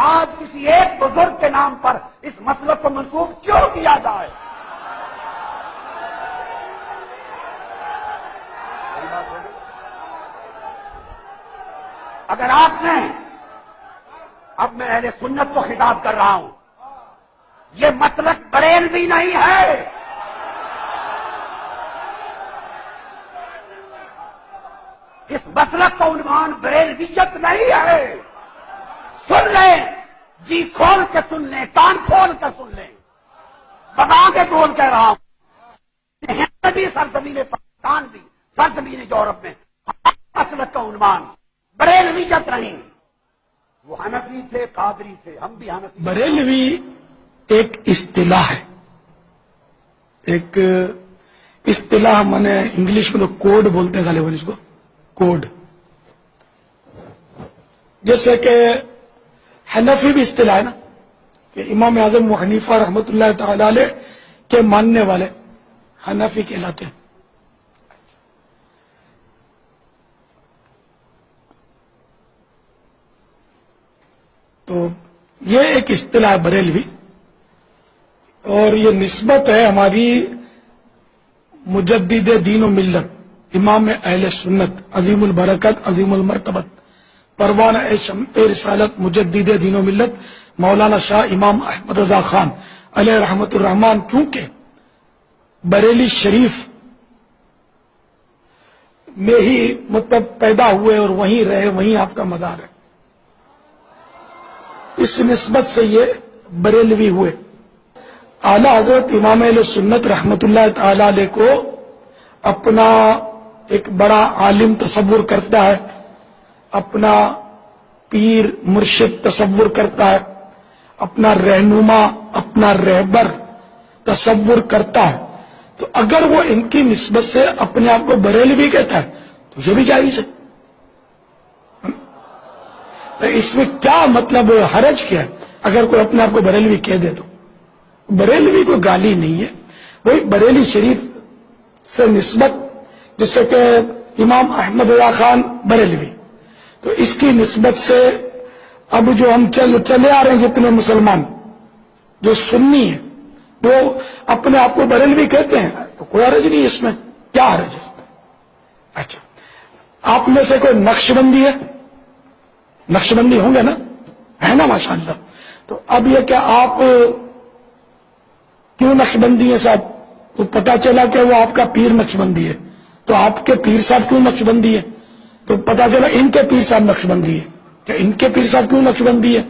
آج کسی ایک بزرگ کے نام پر اس مسلک کو منسوب کیوں کیا جائے؟ اگر آپ نے، اب میں اہل سنت کو خطاب کر رہا ہوں، یہ مسلک بریلوی نہیں ہے، اس مسلک کا عنوان بریلویت نہیں ہے۔ سن لیں، جی کھول کے سن لیں، کان کھول کر سن لیں، بتا کے کون کہہ رہا ہوں، ہند بھی سرزمین پاکستان بھی سرزمین یورپ میں مسلک کا عنوان بریلویت نہیں۔ وہ حنفی تھے، قادری تھے، ہم بھی حنفی۔ بریلوی ایک اصطلاح ہے، ایک اصطلاح، مانے انگلش میں تو کوڈ بولتے ہیں غالباً اس کو، کوڈ۔ جیسے کہ حنفی بھی اصطلاح ہے نا، کہ امام اعظم ابو حنیفہ رحمۃ اللہ تعالی علیہ کے ماننے والے حنفی کہلاتے ہیں۔ تو یہ ایک اصطلاح بریلوی، اور یہ نسبت ہے ہماری مجدد دین و ملت، امام اہل سنت، عظیم البرکت، عظیم المرتبت، پروانہ شمع رسالت، مجدد دین و ملت، مولانا شاہ امام احمد رضا خان علیہ رحمت الرحمان، چونکہ بریلی شریف میں ہی مطلب پیدا ہوئے اور وہیں رہے، وہیں آپ کا مزار ہے، اس نسبت سے یہ بریلوی ہوئے۔ اعلی حضرت امام اہل سنت رحمت اللہ تعالی علیہ کو اپنا ایک بڑا عالم تصور کرتا ہے، اپنا پیر مرشد تصور کرتا ہے، اپنا رہنما، اپنا رہبر تصور کرتا ہے، تو اگر وہ ان کی نسبت سے اپنے آپ کو بریلوی کہتا ہے تو یہ بھی جائز ہے۔ اس میں کیا مطلب حرج کیا ہے اگر کوئی اپنے آپ کو بریلوی کہہ دے؟ تو بریلوی کوئی گالی نہیں ہے، وہی بریلی شریف سے نسبت، جیسے کہ امام احمد رضا خان بریلوی، تو اس کی نسبت سے اب جو ہم چلے آ رہے ہیں جتنے مسلمان جو سنی ہیں وہ اپنے آپ کو بریلوی کہتے ہیں، تو کوئی حرج نہیں اس میں، کیا حرج ہے؟ اچھا، آپ میں سے کوئی نقش بندی ہے؟ نقش بندی ہوں گے نا، ہے نا ماشاءاللہ؟ تو اب یہ کہ آپ کیوں نقش بندی ہے صاحب؟ تو پتا چلا کہ وہ آپ کا پیر نقش بندی ہے، تو آپ کے پیر صاحب کیوں نقش بندی ہے؟ تو پتا چلا ان کے پیر صاحب نقش بندی ہے، کہ ان کے پیر صاحب کیوں نقش بندی ہے؟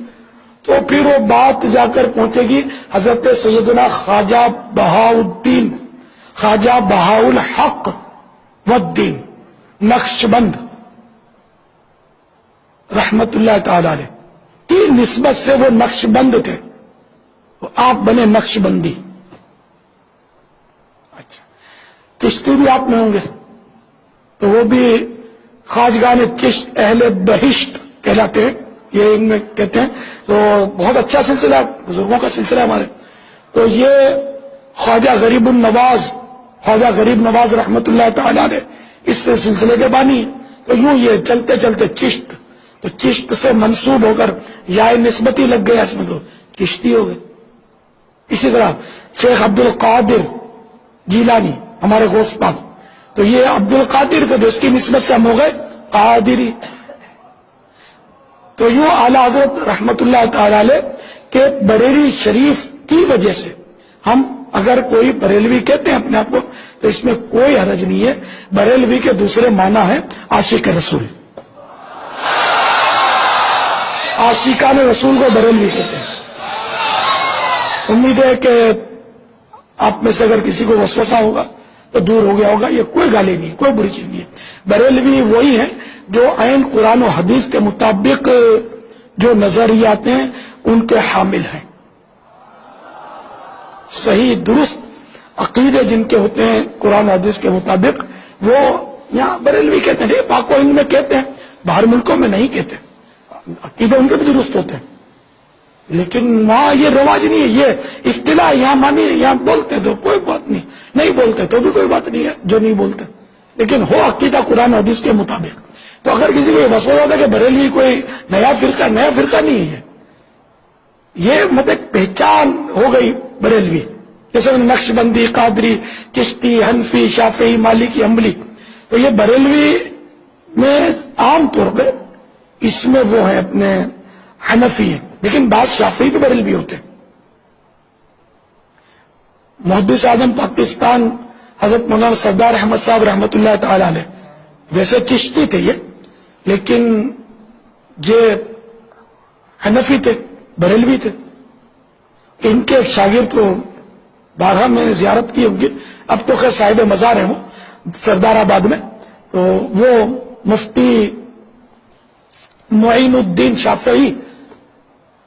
تو پھر وہ بات جا کر پہنچے گی حضرت سیدنا خواجہ بہاؤالدین، خواجہ بہاء الحق والدین نقش بند رحمت اللہ تعالی علیہ کی نسبت سے وہ نقش بند تھے، تو آپ بنے نقش بندی۔ اچھا، چشتی بھی آپ میں ہوں گے، تو وہ بھی خواجگان چشت اہل بہشت کہلاتے ہیں، یہ ان میں کہتے ہیں، تو بہت اچھا سلسلہ، بزرگوں کا سلسلہ ہمارے۔ تو یہ خواجہ غریب النواز، خواجہ غریب نواز رحمت اللہ تعالی علیہ اس سلسلے کے بانی ہیں۔ تو یوں یہ چلتے چلتے چشت، تو چشت سے منسوب ہو کر یا نسبتی لگ گیا اس میں، تو چشتی ہو گئے۔ اسی طرح شیخ عبد القادر جیلانی ہمارے غوث پاک، تو یہ عبد القادر کو اس کی نسبت سے ہم ہو گئے قادری۔ تو یوں اعلی حضرت رحمت اللہ تعالی علیہ کے بریلی شریف کی وجہ سے ہم اگر کوئی بریلوی کہتے ہیں اپنے آپ کو تو اس میں کوئی حرج نہیں ہے۔ بریلوی کے دوسرے معنی ہے عاشق رسول، عاشقان رسول کو بریلوی کہتے ہیں۔ امید ہے کہ آپ میں سے اگر کسی کو وسوسہ ہوگا تو دور ہو گیا ہوگا، یہ کوئی گالی نہیں، کوئی بری چیز نہیں ہے۔ بریلوی وہی ہے جو عین قرآن و حدیث کے مطابق جو نظریات ہیں ان کے حامل ہیں، صحیح درست عقیدے جن کے ہوتے ہیں قرآن و حدیث کے مطابق، وہ یہاں بریلوی کہتے ہیں، پاک و ہند میں کہتے ہیں، باہر ملکوں میں نہیں کہتے، عقیدے ان کے بھی درست ہوتے ہیں، لیکن وہاں یہ رواج نہیں ہے، یہ اصطلاح یہاں مانی ہے، یہاں بولتے تو کوئی بات نہیں، نہیں بولتے تو بھی کوئی بات نہیں ہے جو نہیں بولتے، لیکن ہو عقیدہ قرآن و حدیث کے مطابق۔ تو اگر کسی کو یہ وسوسہ ہوتا ہے کہ بریلوی کوئی نیا فرقہ نہیں ہے، یہ مطلب پہچان ہو گئی بریلوی، جیسے نقش بندی، قادری، چشتی، حنفی، شافعی، مالکی، حنبلی، تو یہ بریلوی میں عام طور پہ اس میں وہ ہیں اپنے حنفی ہیں، لیکن بعض شافعی بھی بریلوی ہوتے ہیں۔ محدث اعظم پاکستان حضرت مولانا سردار احمد صاحب رحمۃ اللہ تعالی علیہ ویسے چشتی تھے یہ، لیکن یہ حنفی تھے، بریلوی تھے۔ ان کے ایک شاگرد کو بارہا میں نے زیارت کی ہوگی، اب تو خیر صاحب مزار ہیں وہ سردار آباد میں، تو وہ مفتی معین الدین شافعی،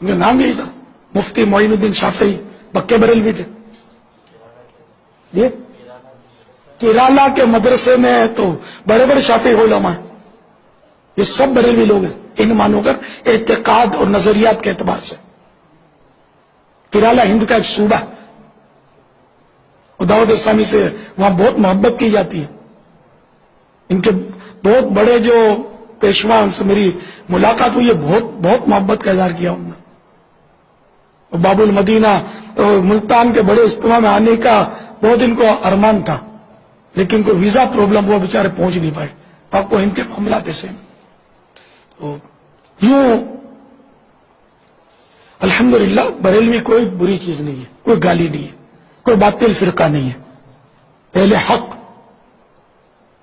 ان کا نام یہی تھا، مفتی معین الدین شافعی، پکے بریلوی تھے۔ یہ کیرالا کے مدرسے میں تو بڑے بڑے شافعی علماء ہیں، یہ سب بریلوی لوگ ہیں ان مانو کر اعتقاد اور نظریات کے اعتبار سے۔ کیرالا ہند کا ایک صوبہ ہے، دعوت اسلامی سے وہاں بہت محبت کی جاتی ہے۔ ان کے بہت بڑے جو پیشوا، ان سے میری ملاقات ہوئی ہے، بہت محبت کا اظہار کیا انہوں نے۔ باب المدینہ ملتان کے بڑے اجتماع میں آنے کا بہت ان کو ارمان تھا، لیکن کوئی ویزا پرابلم ہوا، بیچارے پہنچ نہیں پائے۔ آپ کو ان کے معاملات ایسے ہیں۔ تو یوں الحمدللہ بریلوی کوئی بری چیز نہیں ہے، کوئی گالی نہیں ہے، کوئی باطل فرقہ نہیں ہے۔ اہل حق،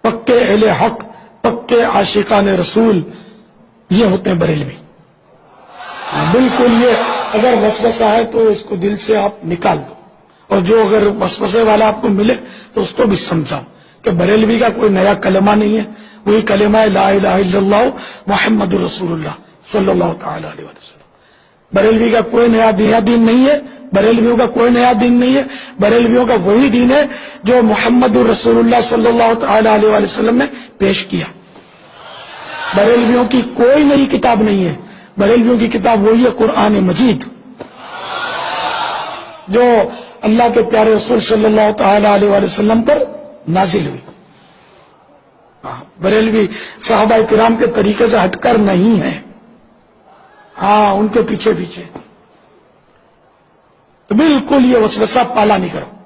پکے اہل حق، پکے عاشقان رسول، یہ ہوتے ہیں بریلوی۔ بالکل، یہ اگر وسوسہ ہے تو اس کو دل سے آپ نکال دو، اور جو اگر وسوسے والا آپ کو ملے تو اس کو بھی سمجھاؤ کہ بریلوی کا کوئی نیا کلمہ نہیں ہے، وہی کلمہ ہے لا الہ الا اللہ محمد رسول اللہ صلی اللہ تعالی علیہ وسلم۔ بریلوی کا کوئی نیا دین نہیں ہے، بریلویوں کا کوئی نیا دین نہیں ہے، بریلویوں کا وہی دین ہے جو محمد رسول اللہ صلی اللہ تعالی علیہ وسلم نے پیش کیا۔ بریلویوں کی کوئی نئی کتاب نہیں ہے، بریلویوں کی کتاب وہی ہے قرآن مجید، جو اللہ کے پیارے رسول صلی اللہ تعالی علیہ وسلم پر نازل ہوئی۔ بریلوی صحابہ کرام کے طریقے سے ہٹ کر نہیں ہے، ہاں ان کے پیچھے پیچھے۔ تو بالکل یہ وسوسہ پالا نہیں کرو۔